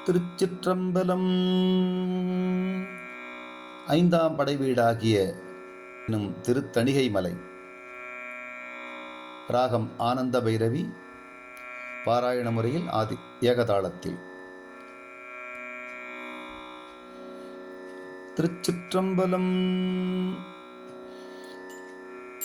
திருச்சிற்றம்பலம். ஐந்தாம் படைவீடாகிய எனும் திருத்தணிகை மலை. ராகம் ஆனந்த பைரவி. பாராயண முறையில் ஆதி ஏகதாளத்தில். திருச்சிற்றம்பலம்.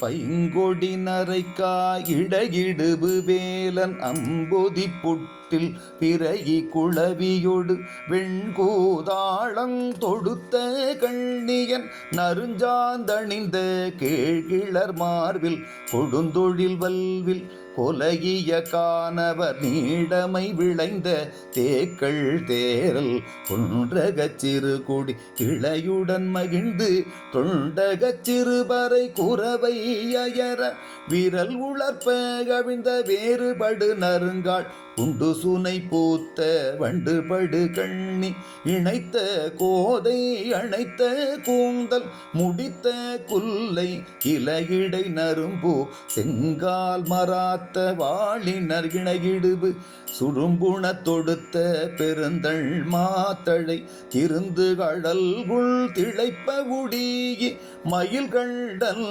பைங்கொடி நரைக்காய் இடையிடுபு வேலன் அம்பொதி புட்டில் பிறகி குளவியொடு வெண்கூதாளம் தொடுத்த கண்ணியன் நறுஞ்சாந்தணிந்த கேழ்கிளர் மார்பில் கொடுந்தொழில் வல்வில் கொலகிய காணவர் நீடமை விளைந்த தேக்கள் தேரல் குன்றகச் சிறு கொடி கிளையுடன் மகிழ்ந்து தொண்டகச் சிறுபறை குறவை அயர விரல் உளர்ப்ப கவிழ்ந்த வேறுபடு நறுங்காள் உண்டு சுனை பூத்த வண்டுபடு கண்ணி இணைத்த கோதை அணைத்த கூந்தல் முடித்த குல்லை இலையிடை நரும்பு செங்கால் மராத்த வாளினர் இணையிடுபு சுடும்புண தொடுத்த பெருந்தள் மாத்தழை திருந்து கடல்குள் திளைப்ப உடியி மயில் கண்டல்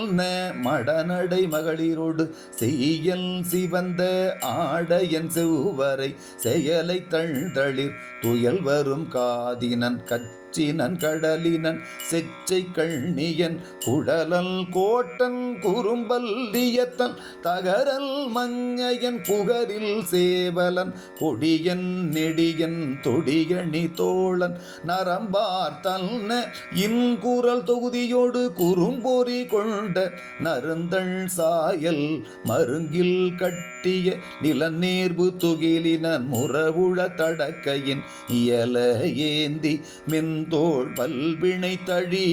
மடநடை மகளிரோடு செய்யல் சிவந்த ஆடையன் செவ்வரை செயலை தள்தளிர் துயல் வரும் காதினன் கச்சினன் கடலினன் செச்சை கண்ணியன் குடலல் கோட்டன் குறும்பல்லியத்தன் தகரல் மங்கையன் புகரில் சேவலன் கொடியன் நெடியன் தொடியணி தோழன் நரம்பார் தன்ன இன்குரல் தொகுதியோடு குறும்பொறி கொண்ட நருந்தள் சாயல் மருங்கில் கட்டிய நிலநேர்வு துகிலினன் முறவுழ தடக்கையின் இயல ஏந்தி மென்தோள் பல்வினை தழி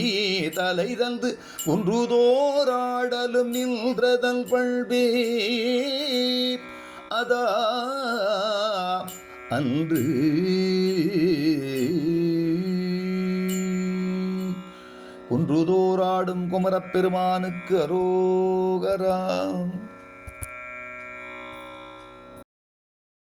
தலை தந்து குன்றுதோராடலும் நின்றதல் பண்பே அதா அன்று குன்றுதோராடும் குமரப்பெருமானுக்கு அரோகரா.